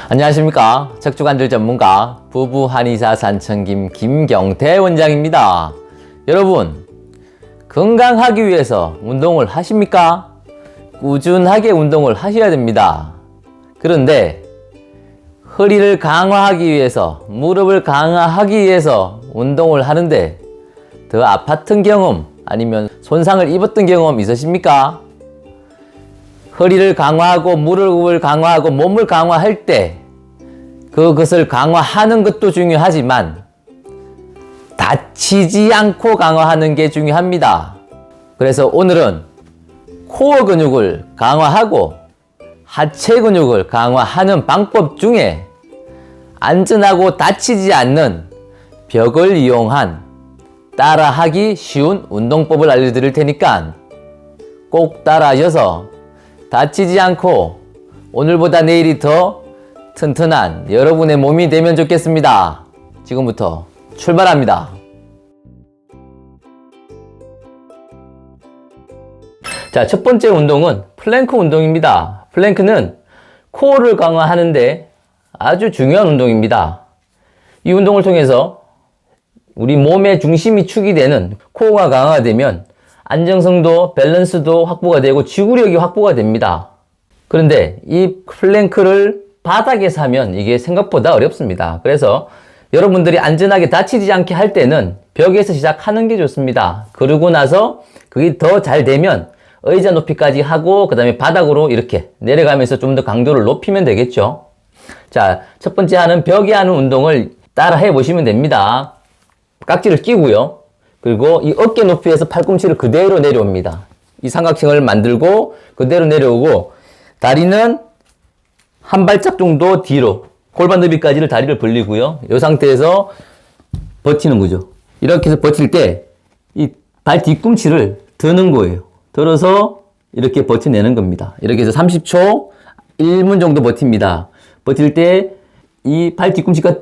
안녕하십니까. 척추관절 전문가 부부 한의사 산청김 김경태 원장입니다. 여러분, 건강하기 위해서 운동을 하십니까? 꾸준하게 운동을 하셔야 됩니다. 그런데 허리를 강화하기 위해서, 무릎을 강화하기 위해서 운동을 하는데 더 아팠던 경험 아니면 손상을 입었던 경험 있으십니까? 허리를 강화하고 무릎을 강화하고 몸을 강화할 때 그것을 강화하는 것도 중요하지만 다치지 않고 강화하는 게 중요합니다. 그래서 오늘은 코어 근육을 강화하고 하체 근육을 강화하는 방법 중에 안전하고 다치지 않는 벽을 이용한 따라하기 쉬운 운동법을 알려드릴 테니까 꼭 따라하셔서 다치지 않고 오늘보다 내일이 더 튼튼한 여러분의 몸이 되면 좋겠습니다. 지금부터 출발합니다. 자, 첫 번째 운동은 플랭크 운동입니다. 플랭크는 코어를 강화하는데 아주 중요한 운동입니다. 이 운동을 통해서 우리 몸의 중심이 축이 되는 코어가 강화되면 안정성도 밸런스도 확보가 되고 지구력이 확보가 됩니다. 그런데 이 플랭크를 바닥에서 하면 이게 생각보다 어렵습니다. 그래서 여러분들이 안전하게 다치지 않게 할 때는 벽에서 시작하는 게 좋습니다. 그러고 나서 그게 더 잘 되면 의자 높이까지 하고 그 다음에 바닥으로 이렇게 내려가면서 좀 더 강도를 높이면 되겠죠. 자, 첫 번째 하는 벽에 하는 운동을 따라 해보시면 됩니다. 깍지를 끼고요. 그리고 이 어깨 높이에서 팔꿈치를 그대로 내려옵니다. 이 삼각형을 만들고 그대로 내려오고 다리는 한 발짝 정도 뒤로 골반 너비까지를 다리를 벌리고요. 이 상태에서 버티는 거죠. 이렇게 해서 버틸 때 이 발 뒤꿈치를 드는 거예요. 들어서 이렇게 버텨내는 겁니다. 이렇게 해서 30초, 1분 정도 버팁니다. 버틸 때 이 발 뒤꿈치가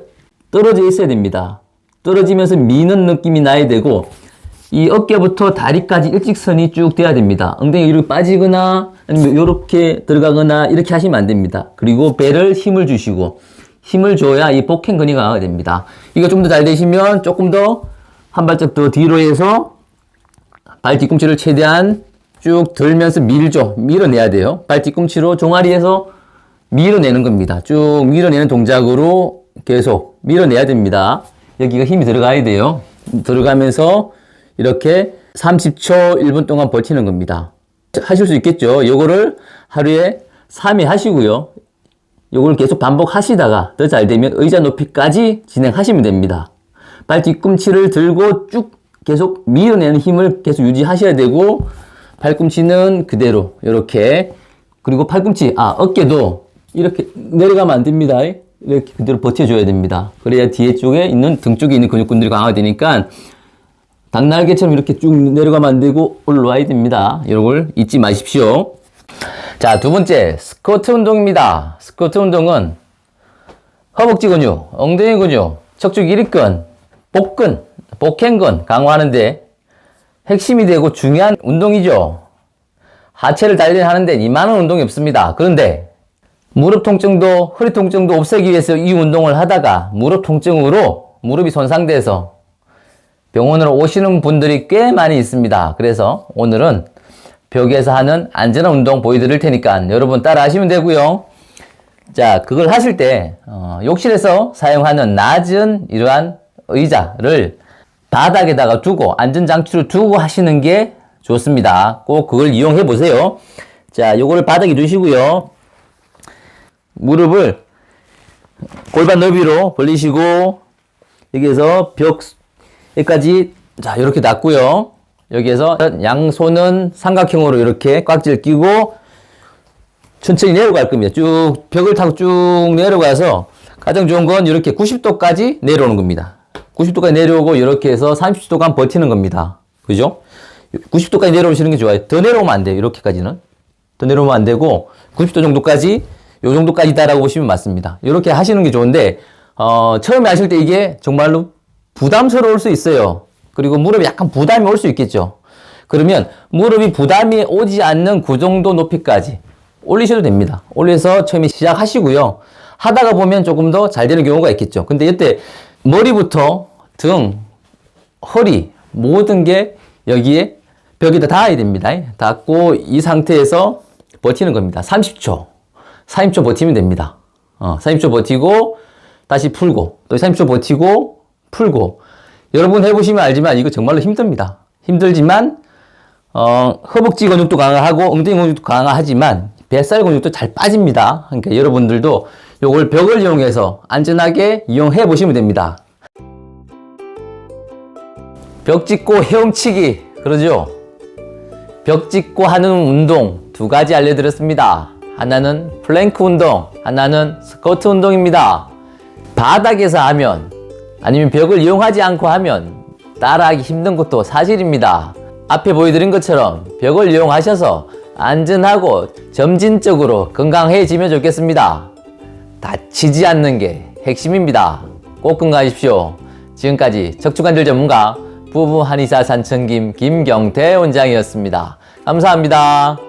떨어져 있어야 됩니다. 떨어지면서 미는 느낌이 나야 되고 이 어깨부터 다리까지 일직선이 쭉 돼야 됩니다. 엉덩이 이렇게 빠지거나 아니면 이렇게 들어가거나 이렇게 하시면 안 됩니다. 그리고 배를 힘을 주시고 힘을 줘야 이 복행근이 강화가 됩니다. 이거 좀 더 잘 되시면 조금 더 한 발짝 더 뒤로 해서 발 뒤꿈치를 최대한 쭉 들면서 밀어내야 돼요. 발 뒤꿈치로 종아리에서 밀어내는 겁니다. 쭉 밀어내는 동작으로 계속 밀어내야 됩니다. 여기가 힘이 들어가야 돼요. 들어가면서 이렇게 30초, 1분 동안 버티는 겁니다. 하실 수 있겠죠? 요거를 하루에 3회 하시고요. 요걸 계속 반복하시다가 더 잘 되면 의자 높이까지 진행하시면 됩니다. 발 뒤꿈치를 들고 쭉 계속 밀어내는 힘을 계속 유지하셔야 되고 팔꿈치는 그대로 이렇게 그리고 팔꿈치, 어깨도 이렇게 내려가면 안 됩니다. 이렇게 그대로 버텨줘야 됩니다. 그래야 뒤에 쪽에 있는 등 쪽에 있는 근육군들이 강화되니까 닭날개처럼 이렇게 쭉 내려가면 안 되고 올라와야 됩니다. 이런 걸 잊지 마십시오. 자, 두 번째 스쿼트 운동입니다. 스쿼트 운동은 허벅지 근육, 엉덩이 근육, 척추 길이근, 복근, 복행근 강화하는데 핵심이 되고 중요한 운동이죠. 하체를 단련하는데 이만한 운동이 없습니다. 그런데 무릎 통증도 허리 통증도 없애기 위해서 이 운동을 하다가 무릎 통증으로 무릎이 손상돼서 병원으로 오시는 분들이 꽤 많이 있습니다. 그래서 오늘은 벽에서 하는 안전한 운동 보여드릴 테니까 여러분 따라 하시면 되고요. 자, 그걸 하실 때 욕실에서 사용하는 낮은 이러한 의자를 바닥에다가 두고 안전장치를 두고 하시는 게 좋습니다. 꼭 그걸 이용해 보세요. 자, 요거를 바닥에 두시고요. 무릎을 골반 너비로 벌리시고 여기에서 벽에까지 자 이렇게 놨고요. 여기에서 양손은 삼각형으로 이렇게 꽉지를 끼고 천천히 내려갈 겁니다. 쭉 벽을 타고 쭉 내려가서 가장 좋은 건 이렇게 90도까지 내려오는 겁니다. 90도까지 내려오고 이렇게 해서 30초간 버티는 겁니다. 그죠? 90도까지 내려오시는 게 좋아요. 더 내려오면 안 돼요. 이렇게까지는. 더 내려오면 안 되고 90도 정도까지 요 정도까지다라고 보시면 맞습니다. 이렇게 하시는 게 좋은데 처음에 하실 때 이게 정말로 부담스러울 수 있어요. 그리고 무릎에 약간 부담이 올 수 있겠죠. 그러면 무릎이 부담이 오지 않는 그 정도 높이까지 올리셔도 됩니다. 올려서 처음에 시작하시고요. 하다가 보면 조금 더 잘 되는 경우가 있겠죠. 근데 이때 머리부터 등, 허리 모든 게 여기에 벽에다 닿아야 됩니다. 닿고 이 상태에서 버티는 겁니다. 30초. 30초 버티면 됩니다. 30초 버티고 다시 풀고 또 30초 버티고 풀고. 여러분 해보시면 알지만 이거 정말로 힘듭니다. 힘들지만 허벅지 근육도 강화하고 엉덩이 근육도 강화하지만 뱃살 근육도 잘 빠집니다. 그러니까 여러분들도 요걸 벽을 이용해서 안전하게 이용해 보시면 됩니다. 벽 짚고 헤엄치기 그러죠? 벽 짚고 하는 운동 두 가지 알려드렸습니다. 하나는 플랭크 운동, 하나는 스쿼트 운동입니다. 바닥에서 하면 아니면 벽을 이용하지 않고 하면 따라하기 힘든 것도 사실입니다. 앞에 보여드린 것처럼 벽을 이용하셔서 안전하고 점진적으로 건강해지면 좋겠습니다. 다치지 않는 게 핵심입니다. 꼭 건강하십시오. 지금까지 척추관절 전문가 부부 한의사 산청김 김경태 원장이었습니다. 감사합니다.